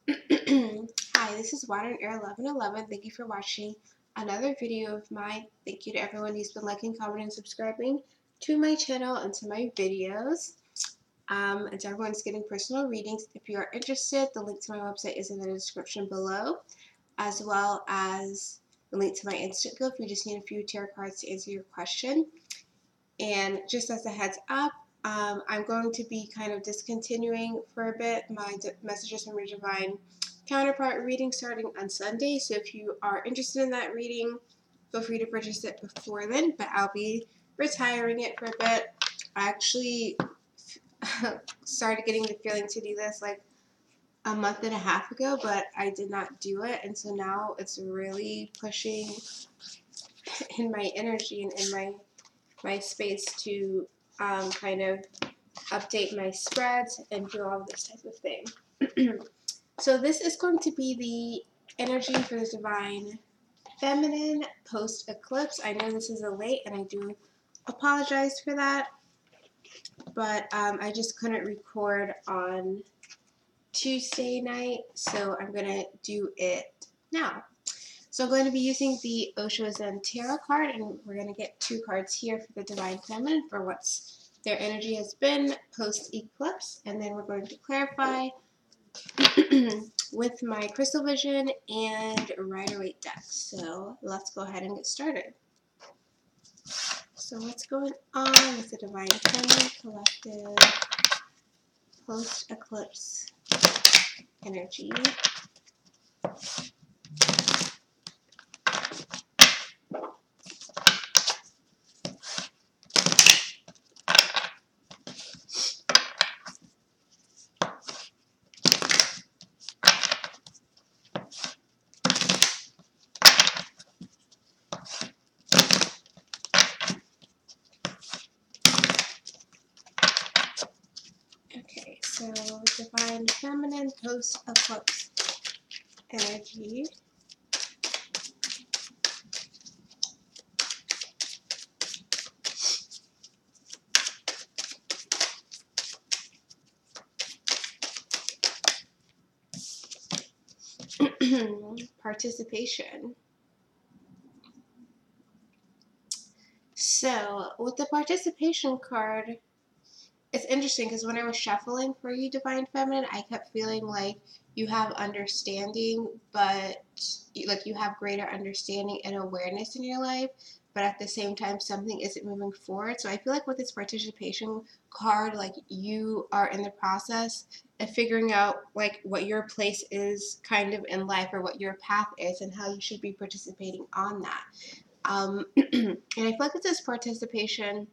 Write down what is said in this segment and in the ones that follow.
Hi, this is Water and Air 1111. Thank you for watching another video of mine. Thank you to everyone who's been liking, commenting, and subscribing to my channel and to my videos. And to everyone who's getting personal readings. If you are interested, the link to my website is in the description below, as well as the link to my instant go if you just need a few tarot cards to answer your question. And just as a heads up, I'm going to be kind of discontinuing for a bit my messages from your divine counterpart reading starting on Sunday. So if you are interested in that reading, feel free to purchase it before then, but I'll be retiring it for a bit. I actually started getting the feeling to do this like a month and a half ago, but I did not do it, and so now it's really pushing in my energy and in my space to kind of update my spreads and do all this type of thing. So this is going to be the energy for the Divine Feminine post-eclipse. I know this is a late, and I do apologize for that, but I just couldn't record on Tuesday night, so I'm going to do it now. So I'm going to be using the Osho Zen Tarot card, and we're going to get 2 cards here for the Divine Feminine for what's their energy has been post-eclipse, and then we're going to clarify with my Crystal Vision and Rider-Waite deck. So let's go ahead and get started. So what's going on with the Divine Feminine Collective post-eclipse energy? Okay, so Divine Feminine post-eclipse energy. Participation. So with the participation card, it's interesting because when I was shuffling for you, Divine Feminine, I kept feeling like you have understanding, but like you have greater understanding and awareness in your life, but at the same time something isn't moving forward. So I feel like with this participation card, like you are in the process of figuring out like what your place is kind of in life, or what your path is and how you should be participating on that. And I feel like it's this participation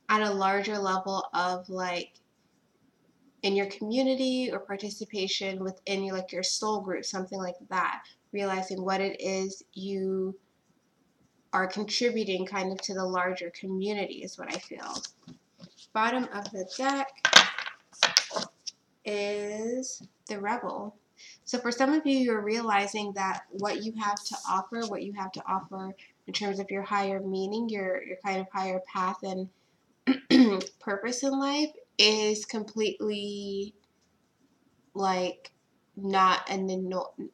at a larger level of like in your community, or participation within your like your soul group, something like that, realizing what it is you are contributing kind of to the larger community is what I feel. Bottom of the deck is the Rebel. So for some of you, you're realizing that what you have to offer in terms of your higher meaning, your kind of higher path and purpose in life is completely like not in the norm.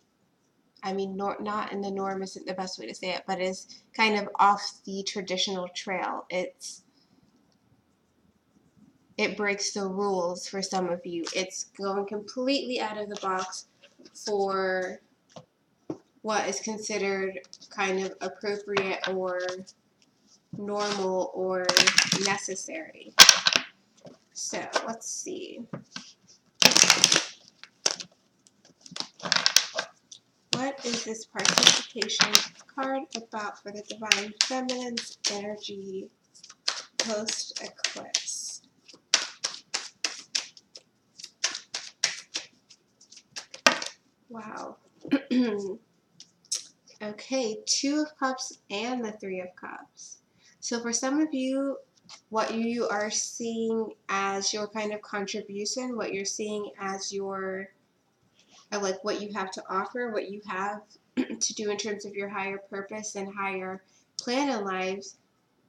Not in the norm isn't the best way to say it, but is kind of off the traditional trail. It breaks the rules for some of you. It's going completely out of the box for what is considered kind of appropriate or normal or necessary. So let's see. What is this participation card about for the Divine Feminine's energy post-eclipse? Wow. Okay, 2 of Cups and the 3 of Cups. So for some of you, what you are seeing as your kind of contribution, what you're seeing as your, like what you have to offer, what you have to do in terms of your higher purpose and higher plan in life,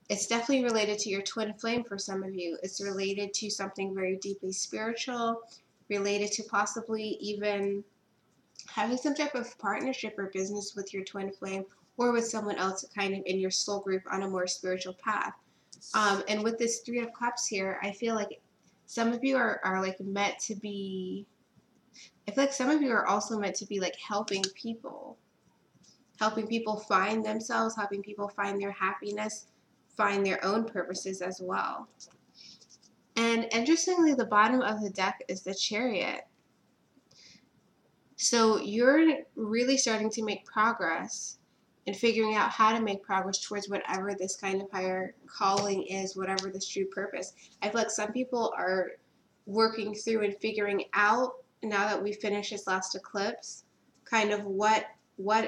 it's definitely related to your twin flame for some of you. It's related to something very deeply spiritual, related to possibly even having some type of partnership or business with your twin flame or with someone else kind of in your soul group on a more spiritual path. And with this Three of Cups here, I feel like some of you are like meant to be, I feel like some of you are also meant to be like helping people find themselves, helping people find their happiness, find their own purposes as well. And interestingly, the bottom of the deck is the Chariot. So you're really starting to make progress in figuring out how to make progress towards whatever this kind of higher calling is, whatever this true purpose. I feel like some people are working through and figuring out, now that we finished this last eclipse, kind of what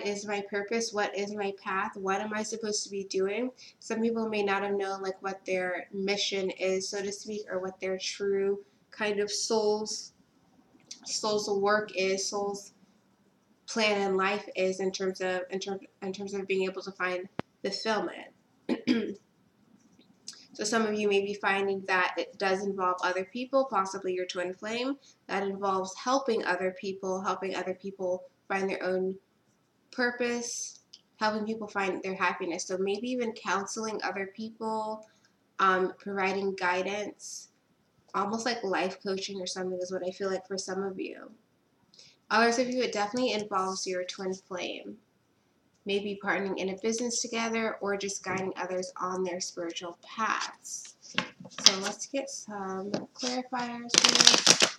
is my purpose, what is my path, what am I supposed to be doing. Some people may not have known like what their mission is, so to speak, or what their true kind of soul's work is, soul's plan in life is in terms of being able to find fulfillment. So some of you may be finding that it does involve other people, possibly your twin flame. That involves helping other people find their own purpose, helping people find their happiness. So maybe even counseling other people, providing guidance, almost like life coaching or something is what I feel like for some of you. Others of you, it definitely involves your twin flame. Maybe partnering in a business together or just guiding others on their spiritual paths. So let's get some clarifiers here.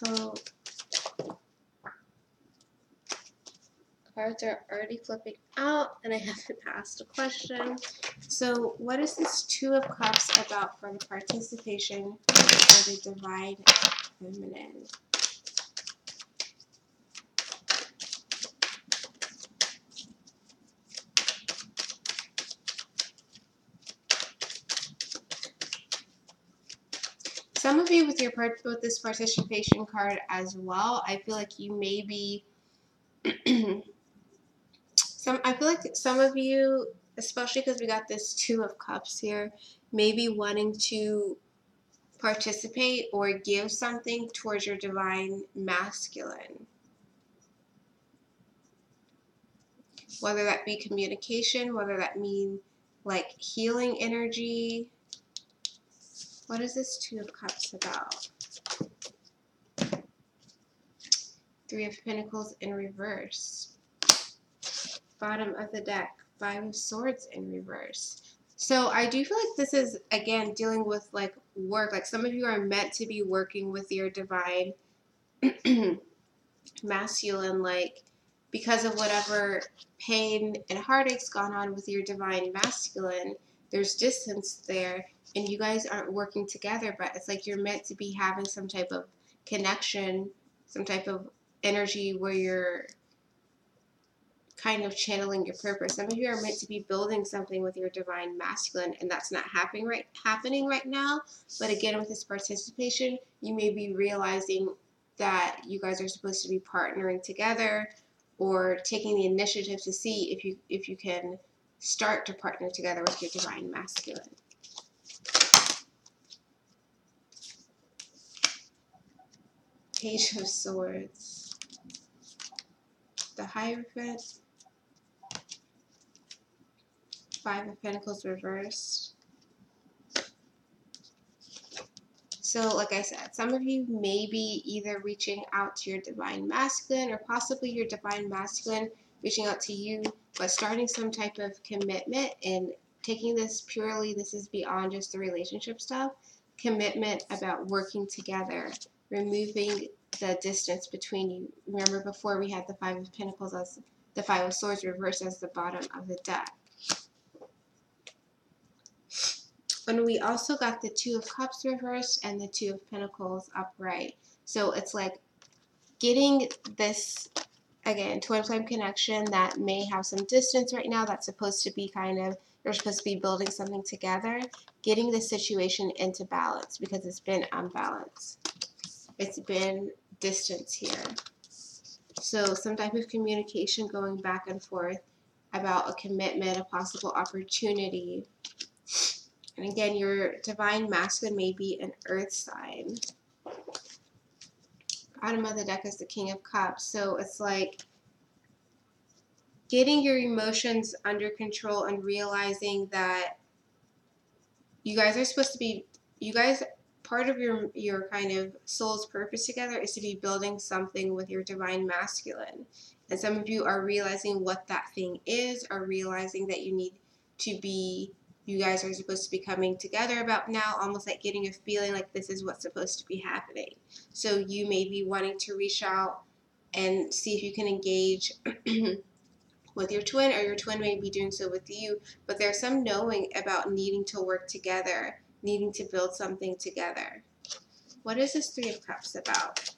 So cards are already flipping out and I haven't asked a question. So what is this Two of Cups about for the participation of the Divine Feminine? Some of you with this participation card as well, I feel like you may be I feel like some of you, especially because we got this Two of Cups here, may be wanting to participate or give something towards your divine masculine. Whether that be communication, whether that mean like healing energy. What is this Two of Cups about? Three of Pentacles in reverse. Bottom of the deck, Five of Swords in reverse. So I do feel like this is, again, dealing with like work. Like some of you are meant to be working with your divine masculine, like because of whatever pain and heartache's gone on with your divine masculine, there's distance there and you guys aren't working together, but it's like you're meant to be having some type of connection, some type of energy where you're kind of channeling your purpose. Some of you are meant to be building something with your divine masculine, and that's not happening right now. But again, with this participation, you may be realizing that you guys are supposed to be partnering together or taking the initiative to see if you can start to partner together with your divine masculine. Page of Swords, the Hierophant, Five of Pentacles reversed. So like I said, some of you may be either reaching out to your divine masculine or possibly your divine masculine reaching out to you, but starting some type of commitment and taking this purely, this is beyond just the relationship stuff, commitment about working together, removing the distance between you. Remember before we had the Five of Pentacles as the Five of Swords reversed as the bottom of the deck. And we also got the Two of Cups reversed and the Two of Pentacles upright. So it's like getting this, again, twin flame connection that may have some distance right now. That's supposed to be kind of, you're supposed to be building something together. Getting the situation into balance because it's been unbalanced. It's been distance here. So some type of communication going back and forth about a commitment, a possible opportunity. And again, your divine masculine may be an earth sign. Bottom of the deck is the King of Cups. So it's like getting your emotions under control and realizing that you guys are supposed to be, part of your kind of soul's purpose together is to be building something with your divine masculine. And some of you are realizing what that thing is, or realizing that you guys are supposed to be coming together about now, almost like getting a feeling like this is what's supposed to be happening. So you may be wanting to reach out and see if you can engage with your twin, or your twin may be doing so with you, but there's some knowing about needing to work together, needing to build something together. What is this Three of Cups about?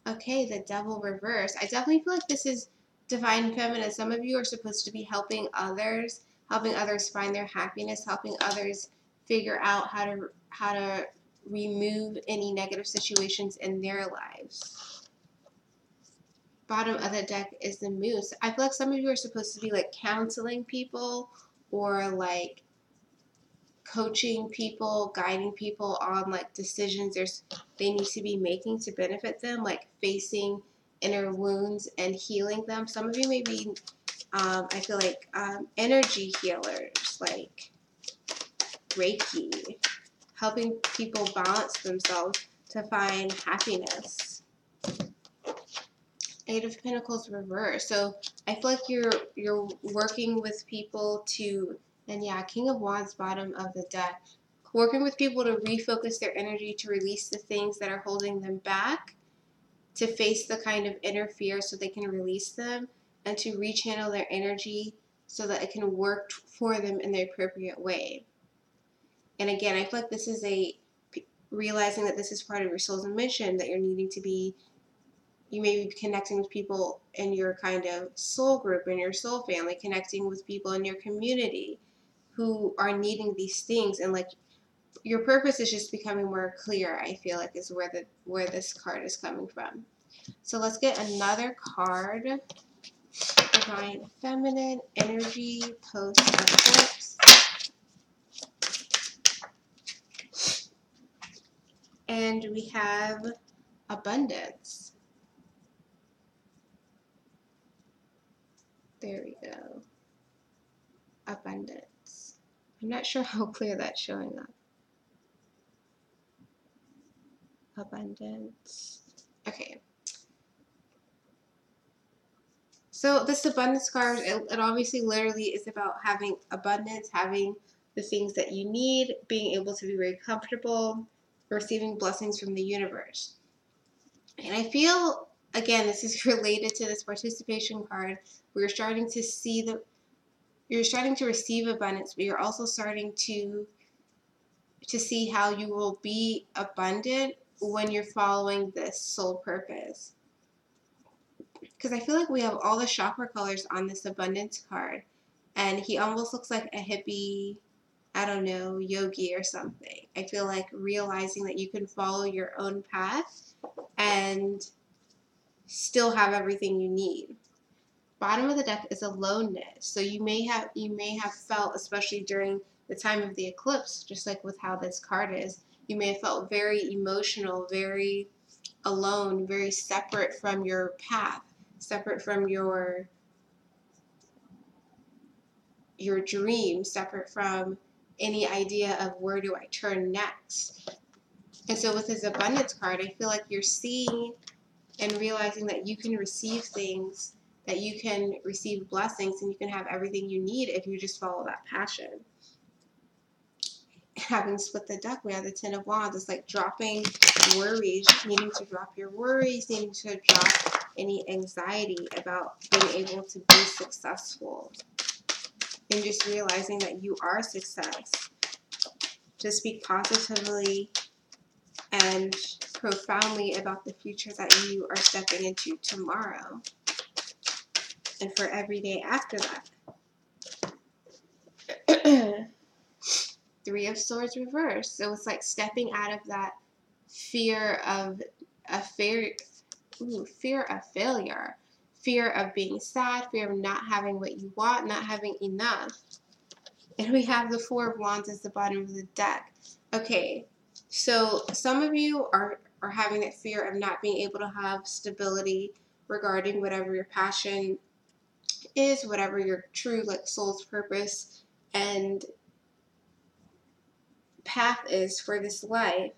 Okay, the Devil reverse. I definitely feel like this is divine feminine. Some of you are supposed to be helping others find their happiness, helping others figure out how to remove any negative situations in their lives. Bottom of the deck is the Moose. I feel like some of you are supposed to be like counseling people, or like coaching people, guiding people on like decisions they need to be making to benefit them, like facing inner wounds and healing them. Some of you may be, I feel like, energy healers, like Reiki, helping people balance themselves to find happiness. Eight of Pentacles reverse. So I feel like you're working with people to, and yeah, King of Wands, bottom of the deck, working with people to refocus their energy, to release the things that are holding them back, to face the kind of inner fear so they can release them, and to rechannel their energy so that it can work for them in the appropriate way. And again, I feel like this is realizing that this is part of your soul's mission, that you're needing to be, you may be connecting with people in your kind of soul group, in your soul family, connecting with people in your community who are needing these things, and like your purpose is just becoming more clear, I feel like, is where this card is coming from. So let's get another card. Divine Feminine energy post eclipse. And we have abundance. There we go. Abundance. I'm not sure how clear that's showing up. Abundance. Okay. So this abundance card, it obviously literally is about having abundance, having the things that you need, being able to be very comfortable, receiving blessings from the universe. And I feel, again, this is related to this participation card. We're starting to see you're starting to receive abundance, but you're also starting to see how you will be abundant when you're following this soul purpose. Because I feel like we have all the chakra colors on this abundance card, and he almost looks like a hippie, I don't know, yogi or something. I feel like realizing that you can follow your own path and still have everything you need. Bottom of the deck is aloneness. So you may have felt, especially during the time of the eclipse, just like with how this card is, you may have felt very emotional, very alone, very separate from your path, separate from your dream, separate from any idea of where do I turn next. And so with this abundance card, I feel like you're seeing and realizing that you can receive things, that you can receive blessings, and you can have everything you need if you just follow that passion. Having split the deck, we have the Ten of Wands. It's like dropping worries, needing to drop your worries, needing to drop any anxiety about being able to be successful, and just realizing that you are success. To speak positively and profoundly about the future that you are stepping into tomorrow, and for every day after that. Three of Swords reversed. So it's like stepping out of that fear of fear of failure, fear of being sad, fear of not having what you want, not having enough. And we have the Four of Wands as the bottom of the deck. Okay, so some of you are having that fear of not being able to have stability regarding whatever your passion is, whatever your true like soul's purpose and path is for this life.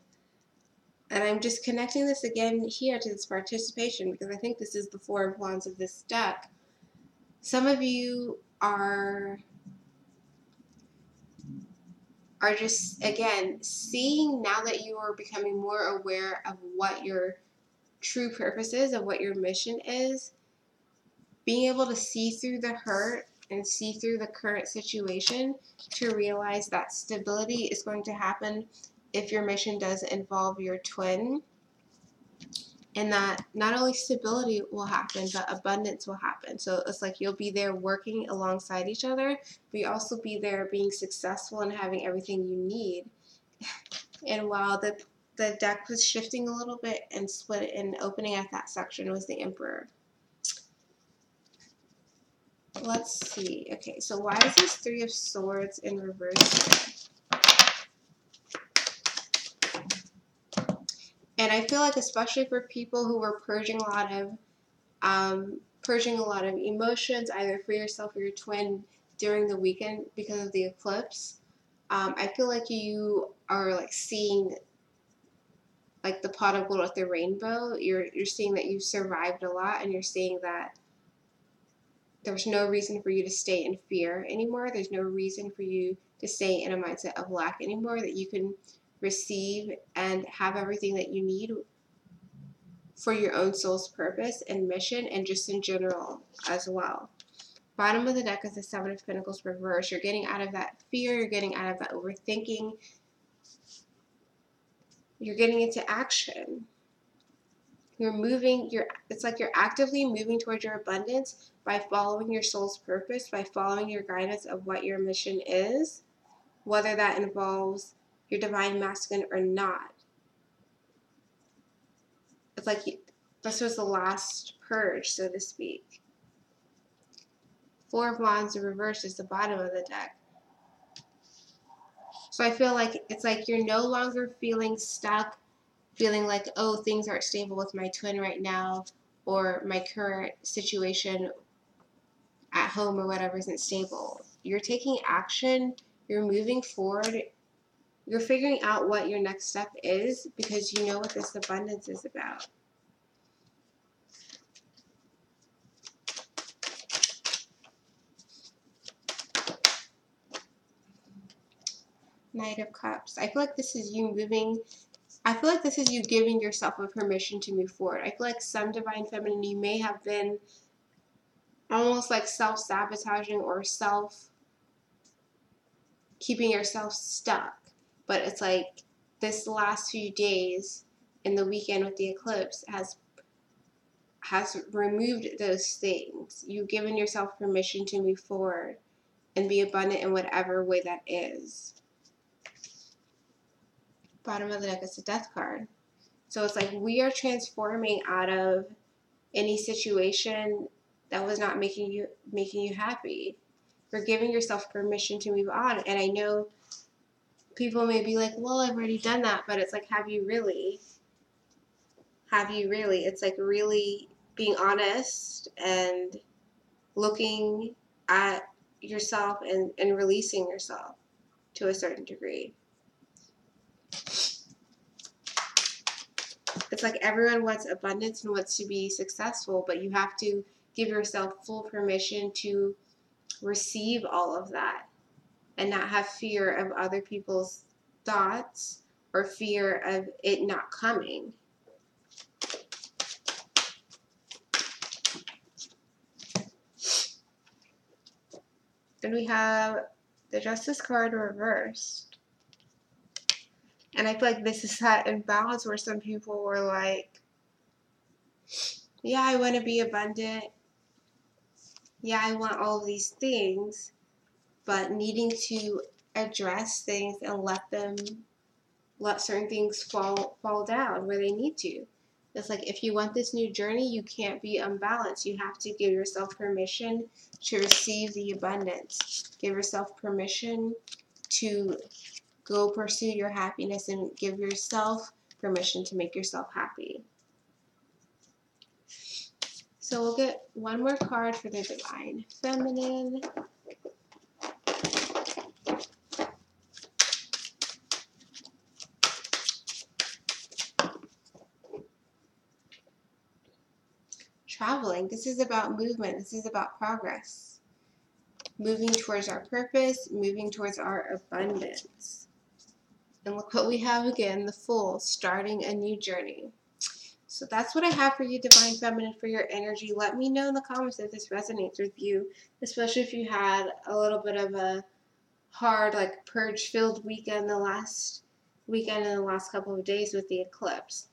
And I'm just connecting this again here to this participation because I think this is the Four of Wands of this deck. Some of you are just, again, seeing now that you are becoming more aware of what your true purpose is, of what your mission is, being able to see through the hurt and see through the current situation to realize that stability is going to happen if your mission does involve your twin. And that not only stability will happen, but abundance will happen. So it's like you'll be there working alongside each other, but you'll also be there being successful and having everything you need. And while the deck was shifting a little bit and split and opening at that section was the Emperor. Let's see. Okay, so why is this Three of Swords in reverse here? And I feel like especially for people who were purging a lot of emotions, either for yourself or your twin during the weekend because of the eclipse, I feel like you are like seeing like the pot of gold with the rainbow. You're seeing that you survived a lot, and you're seeing that there's no reason for you to stay in fear anymore. There's no reason for you to stay in a mindset of lack anymore, that you can receive and have everything that you need for your own soul's purpose and mission, and just in general as well. Bottom of the deck is the Seven of Pentacles reversed. You're getting out of that fear. You're getting out of that overthinking. You're getting into action. It's like you're actively moving towards your abundance by following your soul's purpose, by following your guidance of what your mission is, whether that involves your divine masculine or not. It's like this was the last purge, so to speak. Four of Wands in reverse is the bottom of the deck. So I feel like it's like you're no longer feeling stuck, feeling like, oh, things aren't stable with my twin right now, or my current situation at home or whatever isn't stable. You're taking action, you're moving forward, you're figuring out what your next step is because you know what this abundance is about. Knight of Cups. I feel like this is you moving. I feel like this is you giving yourself a permission to move forward. I feel like some divine feminine, you may have been almost like self-sabotaging or keeping yourself stuck. But it's like this last few days in the weekend with the eclipse has removed those things. You've given yourself permission to move forward and be abundant in whatever way that is. Bottom of the deck is the Death card. So it's like we are transforming out of any situation that was not making you happy. You're giving yourself permission to move on. And I know people may be like, well, I've already done that, but it's like, have you really? Have you really? It's like really being honest and looking at yourself and releasing yourself to a certain degree. It's like everyone wants abundance and wants to be successful, but you have to give yourself full permission to receive all of that and not have fear of other people's thoughts or fear of it not coming. Then we have the Justice card reversed. And I feel like this is that imbalance where some people were like, yeah, I want to be abundant. Yeah, I want all of these things, but needing to address things and let them let certain things fall down where they need to. It's like if you want this new journey, you can't be unbalanced. You have to give yourself permission to receive the abundance. Give yourself permission to go pursue your happiness and give yourself permission to make yourself happy. So we'll get one more card for the Divine Feminine. Traveling. This is about movement. This is about progress. Moving towards our purpose, moving towards our abundance. And look what we have again, the Fool, starting a new journey. So that's what I have for you, Divine Feminine, for your energy. Let me know in the comments if this resonates with you, especially if you had a little bit of a hard, like, purge-filled weekend the last couple of days with the eclipse.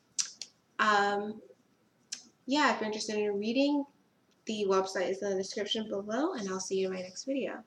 Yeah, if you're interested in a reading, the website is in the description below, and I'll see you in my next video.